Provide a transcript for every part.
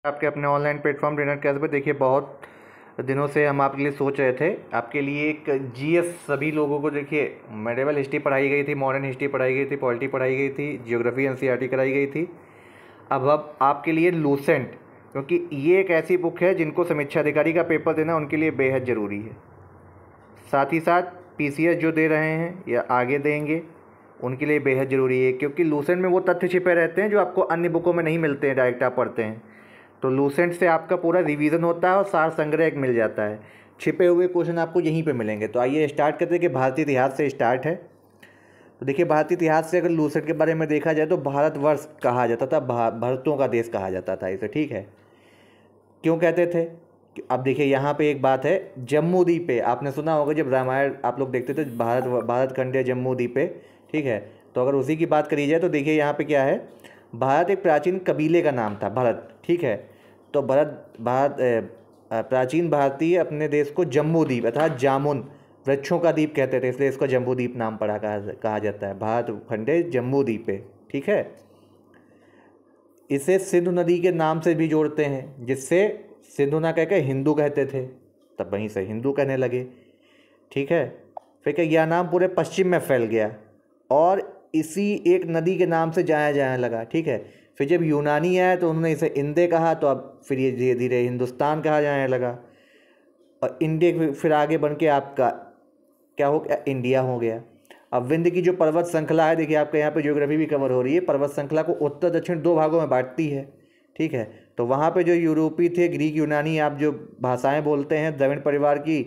आपके अपने online platform trainer class पे देखिए, बहुत दिनों से हम आपके लिए सोच रहे थे। आपके लिए एक जीएस, सभी लोगों को देखिए मेडिवल हिस्ट्री पढ़ाई गई थी, मॉडर्न हिस्ट्री पढ़ाई गई थी, पॉलिटी पढ़ाई गई थी, जियोग्राफी एनसीईआरटी कराई गई थी। अब आपके लिए लूसेंट, क्योंकि ये एक ऐसी बुक है जिनको समीक्षा अधिकारी का पेपर देना उनके लिए बेहद ज़रूरी है। साथ ही साथ पीसीएस जो दे रहे हैं या आगे देंगे उनके लिए बेहद ज़रूरी है, क्योंकि लूसेंट में वो तथ्य छिपे रहते हैं जो आपको अन्य बुकों में नहीं मिलते हैं, डायरेक्ट आप पढ़ते हैं। तो लूसेंट से आपका पूरा रिवीजन होता है और सार संग्रह एक मिल जाता है। छिपे हुए क्वेश्चन आपको यहीं पे मिलेंगे। तो आइए स्टार्ट करते हैं कि भारतीय इतिहास से स्टार्ट है। तो देखिए, भारतीय इतिहास से अगर लूसेंट के बारे में देखा जाए तो भारतवर्ष कहा जाता था, भारतों का देश कहा जाता था इसे, ठीक है। क्यों कहते थे? अब देखिए यहाँ पे एक बात है, जम्मू द्वीप पे आपने सुना होगा, जब रामायण आप लोग देखते थे, भारत खंड है जम्मू द्वीप पे, ठीक है। तो अगर उसी की बात करी जाए तो देखिए यहाँ पे क्या है, भारत एक प्राचीन कबीले का नाम था, भरत, ठीक है। तो प्राचीन भारतीय अपने देश को जम्बू द्वीप अर्थात जामुन वृक्षों का द्वीप कहते थे, इसलिए इसको जम्बू द्वीप नाम पड़ा कहा जाता है। भारत खंडे जम्बू द्वीप पे, ठीक है। इसे सिंधु नदी के नाम से भी जोड़ते हैं, जिससे सिंधु ना कहकर हिंदू कहते थे, तब वहीं से हिंदू कहने लगे, ठीक है। फिर क्या, यह नाम पूरे पश्चिम में फैल गया और इसी एक नदी के नाम से जाने लगा, ठीक है। फिर जब यूनानी आया तो उन्होंने इसे इंदे कहा, तो अब फिर ये धीरे धीरे हिंदुस्तान कहा जाने लगा और इंडिया फिर आगे बन के आपका क्या हो गया, इंडिया हो गया। अब विंध्य की जो पर्वत श्रृंखला है, देखिए आपका यहाँ पे ज्योग्राफी भी कवर हो रही है, पर्वत श्रृंखला को उत्तर दक्षिण दो भागों में बांटती है, ठीक है। तो वहाँ पे जो यूरोपी थे, ग्रीक यूनानी, आप जो भाषाएं बोलते हैं द्रविड़ परिवार की,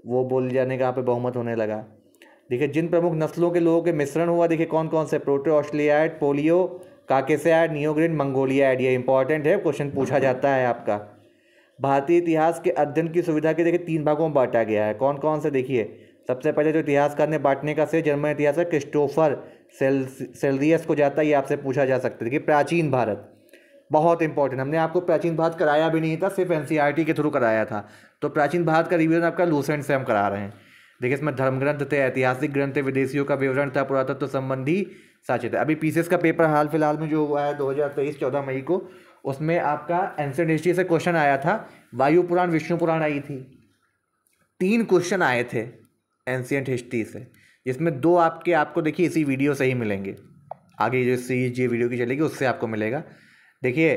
वो बोल जाने का यहाँ पे बहुमत होने लगा। देखिए, जिन प्रमुख नस्लों के लोगों के मिश्रण हुआ, देखिए कौन कौन से, प्रोटो ऑस्ट्रेलियाइड, पोलियो, काकेसियाइड, नियोग्रिन, मंगोलियाइड। ये इंपॉर्टेंट है, क्वेश्चन पूछा जाता है आपका। भारतीय इतिहास के अध्ययन की सुविधा के देखिए 3 भागों में बांटा गया है। कौन कौन से, देखिए सबसे पहले जो इतिहासकार ने बांटने का श्रेय जर्मन इतिहासकार क्रिस्टोफर सेल्सियस को जाता है, ये आपसे पूछा जा सकता है। देखिए, प्राचीन भारत बहुत इंपॉर्टेंट, हमने आपको प्राचीन भारत कराया भी नहीं था, सिर्फ एनसीईआरटी के थ्रू कराया था। तो प्राचीन भारत का रिवीजन आपका लूसेंट से हम करा रहे हैं। देखिए, इसमें धर्म ग्रंथ थे, ऐतिहासिक ग्रंथ थे, विदेशियों का विवरण था, पुरातत्व संबंधी साक्ष्य थे। अभी पीसीएस का पेपर हाल फिलहाल में जो हुआ है 2023 14 मई को, उसमें आपका एंशिएंट हिस्ट्री से क्वेश्चन आया था, वायु पुराण, विष्णु पुराण आई थी। 3 क्वेश्चन आए थे एंशिएंट हिस्ट्री से, जिसमें 2 आपको देखिए इसी वीडियो से ही मिलेंगे। आगे जो सीरीज ये वीडियो की चलेगी उससे आपको मिलेगा। देखिए,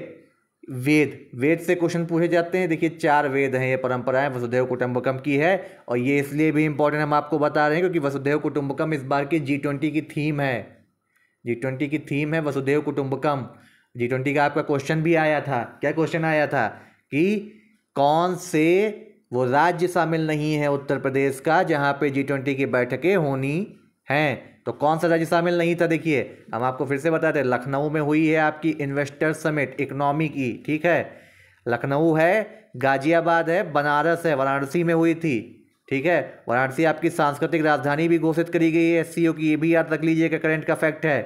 वेद से क्वेश्चन पूछे जाते हैं। देखिए 4 वेद हैं, ये परंपराएं वसुधैव कुटुंबकम की है, और ये इसलिए भी इंपॉर्टेंट हम आपको बता रहे हैं क्योंकि वसुधैव कुटुंबकम इस बार की G20 की थीम है। G20 की थीम है वसुधैव कुटुंबकम। G20 का आपका क्वेश्चन भी आया था। क्या क्वेश्चन आया था कि कौन से वो राज्य शामिल नहीं है उत्तर प्रदेश का जहाँ पे G20 की बैठकें होनी हैं। तो कौन सा राज्य शामिल नहीं था? देखिए, हम आपको फिर से बताते हैं, लखनऊ में हुई है आपकी इन्वेस्टर समिट इकोनॉमी की, ठीक है। लखनऊ है, गाजियाबाद है, बनारस है, वाराणसी में हुई थी, ठीक है। वाराणसी आपकी सांस्कृतिक राजधानी भी घोषित करी गई है एससीओ की, ये भी याद रख लीजिएगा, करंट का फैक्ट है।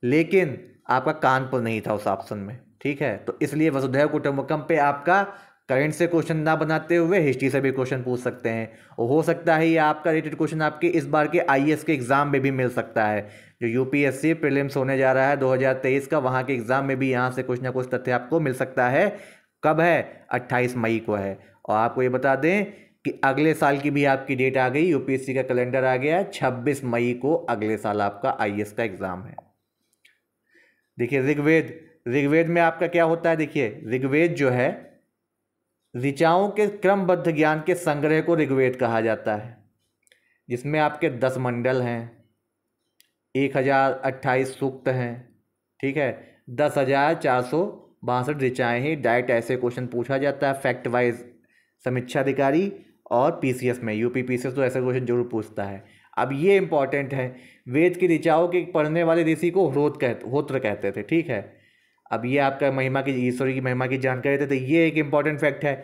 लेकिन आपका कानपुर नहीं था उस ऑप्शन में, ठीक है। तो इसलिए वसुधैव कुटुंबकम पे आपका करंट से क्वेश्चन ना बनाते हुए हिस्ट्री से भी क्वेश्चन पूछ सकते हैं, और हो सकता है ये आपका रिलेटेड क्वेश्चन आपके इस बार के आईएएस के एग्जाम में भी मिल सकता है। जो यूपीएससी प्रीलिम्स होने जा रहा है 2023 का, वहाँ के एग्जाम में भी यहाँ से कुछ ना कुछ तथ्य आपको मिल सकता है। कब है? 28 मई को है। और आपको ये बता दें कि अगले साल की भी आपकी डेट आ गई, यूपीएससी का कैलेंडर आ गया, 26 मई को अगले साल आपका आईएएस का एग्जाम है। देखिए, ऋग्वेद में आपका क्या होता है? देखिए, ऋग्वेद जो है ऋचाओं के क्रमबद्ध ज्ञान के संग्रह को ऋग्वेद कहा जाता है, जिसमें आपके 10 मंडल हैं, 1028 सूक्त हैं, ठीक है। 10,462 ऋचाएँ हैं। डायरेक्ट ऐसे क्वेश्चन पूछा जाता है फैक्ट वाइज समीक्षा अधिकारी और पीसीएस में, यूपी पीसीएस तो ऐसे क्वेश्चन जरूर पूछता है। अब ये इंपॉर्टेंट है, वेद की ऋचाओं के पढ़ने वाले ऋषि को होत्र कहते थे, ठीक है। अब ये आपका महिमा की, ईश्वरी की महिमा की जानकारी देते। ये एक इंपॉर्टेंट फैक्ट है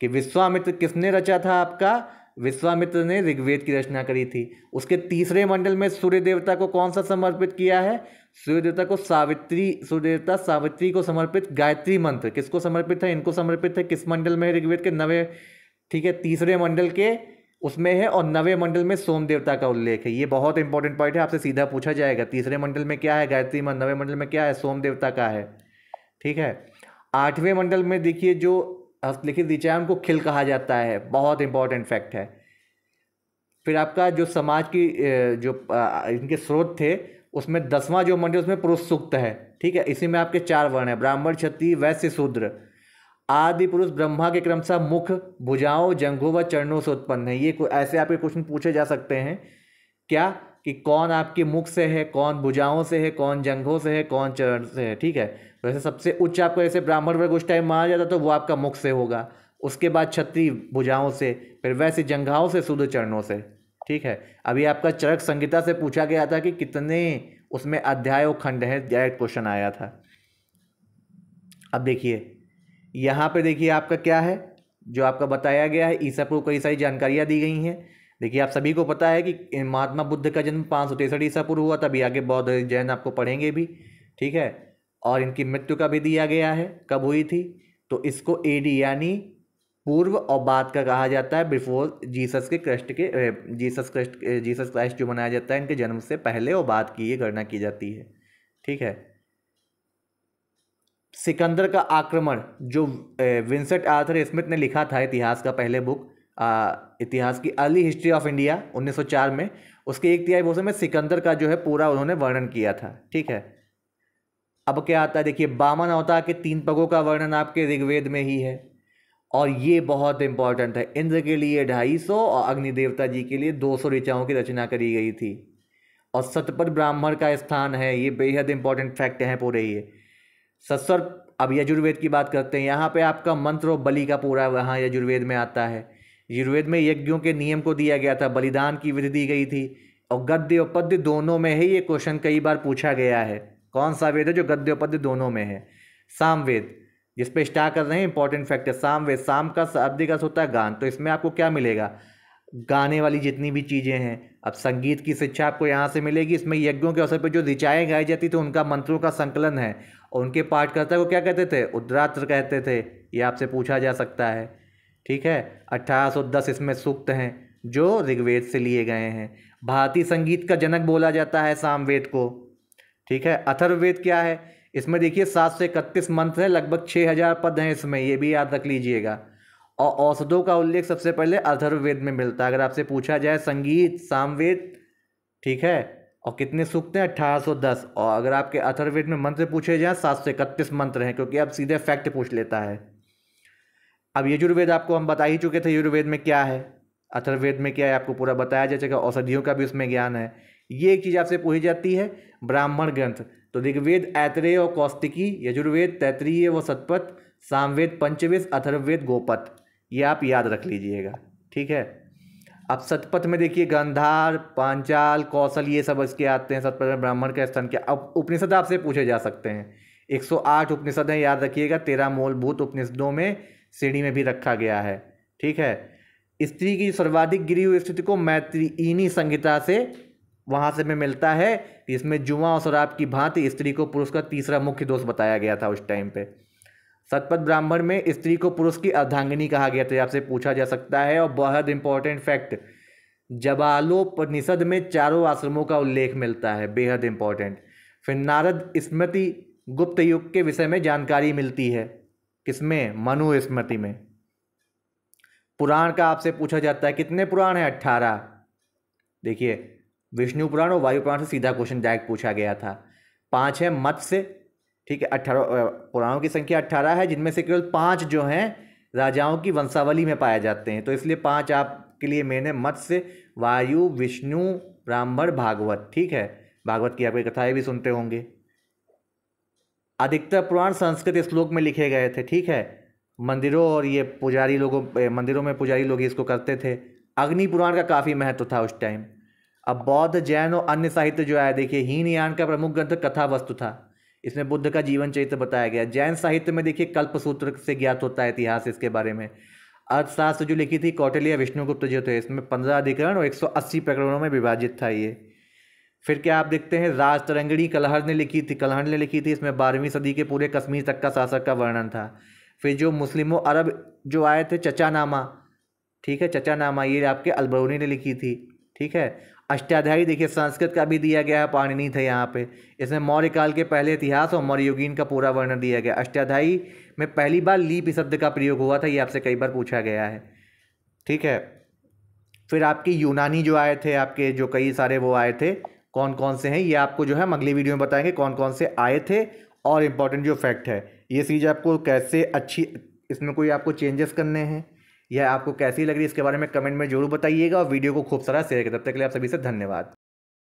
कि विश्वामित्र किसने रचा था? आपका विश्वामित्र ने ऋग्वेद की रचना करी थी। उसके 3रे मंडल में सूर्य देवता को कौन सा समर्पित किया है? सूर्य देवता सावित्री को समर्पित गायत्री मंत्र किसको समर्पित है? इनको समर्पित है। किस मंडल में है ऋग्वेद के? 9वें, ठीक है, 3रे मंडल के उसमें है, और 9वें मंडल में सोम देवता का उल्लेख है। ये बहुत इंपॉर्टेंट पॉइंट है, आपसे सीधा पूछा जाएगा। 3रे मंडल में क्या है? गायत्री मंत्र। 9वें मंडल में क्या है? सोम देवता का है, ठीक है। 8वें मंडल में देखिए जो हस्तलिखित ऋचाएं उनको खिल कहा जाता है, बहुत इंपॉर्टेंट फैक्ट है। फिर आपका जो समाज की इनके स्रोत थे उसमें 10वां जो मंडल उसमें पुरुष सूक्त है, ठीक है। इसी में आपके 4 वर्ण है, ब्राह्मण, क्षत्रिय, वैश्य, शूद्र। आदि पुरुष ब्रह्मा के क्रमशः मुख, भुजाओं, जंघों व चरणों से उत्पन्न है। ये ऐसे आपके क्वेश्चन पूछे जा सकते हैं क्या, कि कौन आपके मुख से है, कौन भुजाओं से है, कौन जंघों से है, कौन चरण से है, ठीक है। तो ऐसे सबसे उच्च आपको ऐसे ब्राह्मण वर्ग उस टाइम माना जाता तो वो आपका मुख से होगा, उसके बाद क्षत्रिय भुजाओं से, फिर वैसे जंघाओं से, शूद्र चरणों से, ठीक है। अभी आपका चरक संहिता से पूछा गया था कि कितने उसमें अध्याय और खंड है, डायरेक्ट क्वेश्चन आया था। अब देखिए यहाँ पे देखिए आपका क्या है, जो आपका बताया गया है, ईसा पूर्व कई सारी जानकारियाँ दी गई हैं। देखिए आप सभी को पता है कि महात्मा बुद्ध का जन्म 563 ईसा पूर्व हुआ, तभी आगे बौद्ध जैन आपको पढ़ेंगे भी, ठीक है। और इनकी मृत्यु का भी दिया गया है, कब हुई थी, तो इसको एडी यानी पूर्व और बाद का कहा जाता है, बिफोर जीसस क्राइस्ट जो मनाया जाता है इनके जन्म से पहले और बाद की ये गणना की जाती है, ठीक है। सिकंदर का आक्रमण जो विंसेंट आर्थर स्मिथ ने लिखा था, इतिहास का पहले बुक, इतिहास की अर्ली हिस्ट्री ऑफ इंडिया 1904 में, उसके 1/3 वर्षों में सिकंदर का जो है पूरा उन्होंने वर्णन किया था, ठीक है। अब क्या आता है, देखिए वामन अवतार के 3 पगों का वर्णन आपके ऋग्वेद में ही है, और ये बहुत इंपॉर्टेंट है। इंद्र के लिए 250 और अग्नि देवता जी के लिए 200 ऋचाओं की रचना करी गई थी, और सतपथ ब्राह्मण का स्थान है, ये बेहद इंपॉर्टेंट फैक्ट हैं पूरे ये सत्सर। अब यजुर्वेद की बात करते हैं, यहाँ पे आपका मंत्र और बलि का पूरा वहाँ यजुर्वेद में आता है। यजुर्वेद में यज्ञों के नियम को दिया गया था, बलिदान की विधि दी गई थी, और गद्य और पद्य दोनों में है। ये क्वेश्चन कई बार पूछा गया है, कौन सा वेद है जो गद्य और पद्य दोनों में है? सामवेद, जिस पे स्टार्ट कर रहे हैं, इंपॉर्टेंट फैक्ट है सामवेद। साम का शाब्दिक अर्थ होता है गान, तो इसमें आपको क्या मिलेगा, गाने वाली जितनी भी चीज़ें हैं। अब संगीत की शिक्षा आपको यहाँ से मिलेगी। इसमें यज्ञों के अवसर पर जो ऋचाएँ गाई जाती थी उनका मंत्रों का संकलन है, और उनके पाठकर्ता को क्या कहते थे, उद्रात्र कहते थे। ये आपसे पूछा जा सकता है, ठीक है। 1810 इसमें सूक्त हैं जो ऋग्वेद से लिए गए हैं। भारतीय संगीत का जनक बोला जाता है सामवेद को, ठीक है। अथर्ववेद क्या है, इसमें देखिए 731 मंत्र है, लगभग 6000 पद हैं इसमें, ये भी याद रख लीजिएगा। और औषधों का उल्लेख सबसे पहले अथर्ववेद में मिलता है। अगर आपसे पूछा जाए संगीत सामवेद, ठीक है, और कितने सूक्त हैं 1810, और अगर आपके अथर्ववेद में मंत्र पूछे जाए 731 मंत्र हैं, क्योंकि अब सीधे फैक्ट पूछ लेता है। अब यजुर्वेद आपको हम बता ही चुके थे, यजुर्वेद में क्या है, अथर्ववेद में क्या है, आपको पूरा बताया जा चुका। औषधियों का भी उसमें ज्ञान है। ये एक चीज़ आपसे पूछी जाती है, ब्राह्मण ग्रंथ, तो ऋग्वेद, ऐतरेय और कौस्तिकी, यजुर्वेद, तैत्तिरीय व शतपथ, सामवेद, पंचवेद, अथर्ववेद, गोपथ, ये आप याद रख लीजिएगा, ठीक है। अब शतपथ में देखिए गांधार, पांचाल, कौशल, ये सब इसके आते हैं। शतपथ में ब्राह्मण का स्थान क्या। अब उपनिषद आपसे पूछे जा सकते हैं, 108 उपनिषद हैं, याद रखिएगा। 13 मूलभूत उपनिषदों में श्रेणी में भी रखा गया है, ठीक है। स्त्री की सर्वाधिक गिरी हुई स्थिति को मैत्रियनी संहिता से वहाँ से में मिलता है, इसमें जुआ और शराब की भांति स्त्री को पुरुष का तीसरा मुख्य दोष बताया गया था उस टाइम पे। शतपथ ब्राह्मण में स्त्री को पुरुष की अर्धांगिनी कहा गया था, आपसे पूछा जा सकता है। और बहुत इंपॉर्टेंट फैक्ट, जबालोपनिषद में 4 आश्रमों का उल्लेख मिलता है, बेहद इंपॉर्टेंट। फिर नारद स्मृति गुप्त युग के विषय में जानकारी मिलती है, किसमें, मनु स्मृति में। पुराण का आपसे पूछा जाता है, कितने पुराण हैं, 18। देखिए विष्णु पुराण और वायु पुराण से सीधा क्वेश्चन डायरेक्ट पूछा गया था। 5 है मत्स्य, ठीक है। 18 पुराणों की संख्या 18 है, जिनमें से केवल 5 जो हैं राजाओं की वंशावली में पाए जाते हैं, तो इसलिए 5 आपके लिए मेन है, मत्स्य, वायु, विष्णु, ब्राह्मण, भागवत, ठीक है। भागवत की आपकी कथाएं भी सुनते होंगे। अधिकतर पुराण संस्कृत श्लोक में लिखे गए थे, ठीक है। मंदिरों और ये पुजारी लोगों, मंदिरों में पुजारी लोग इसको करते थे। अग्नि पुराण का काफ़ी महत्व था उस टाइम। अब बौद्ध, जैन और अन्य साहित्य जो है, देखिए हीनयान का प्रमुख ग्रंथ कथा वस्तु था, इसमें बुद्ध का जीवन चरित्र बताया गया। जैन साहित्य में देखिए कल्पसूत्र से ज्ञात होता है इतिहास इसके बारे में। अर्थशास्त्र जो लिखी थी कौटिल्य विष्णुगुप्त जो थे, इसमें 15 अधिकरण और 180 प्रकरणों में विभाजित था ये। फिर क्या आप देखते हैं, राजतरंगिणी कलहर ने लिखी थी, इसमें 12वीं सदी के पूरे कश्मीर तक का शासक का वर्णन था। फिर जो मुस्लिमों अरब जो आए थे, चचानामा, ठीक है, चचानामा, ये आपके अलबरूनी ने लिखी थी, ठीक है। अष्टाध्यायी देखिए संस्कृत का भी दिया गया है, पाणिनि थे यहाँ पे। इसमें मौर्य काल के पहले इतिहास और मौर्य युगीन का पूरा वर्णन दिया गया। अष्टाध्यायी में पहली बार लिपि शब्द का प्रयोग हुआ था, ये आपसे कई बार पूछा गया है। ठीक है, फिर आपके यूनानी जो आए थे, आपके जो कई सारे वो आए थे, कौन कौन से हैं ये आपको जो है हम अगली वीडियो में बताएंगे कौन कौन से आए थे। और इम्पॉर्टेंट जो फैक्ट है, ये चीज़ आपको कैसे अच्छी, इसमें कोई आपको चेंजेस करने हैं या आपको कैसी लग रही है, इसके बारे में कमेंट में जरूर बताइएगा और वीडियो को खूब सारा शेयर करें। तब तक के लिए आप सभी से धन्यवाद।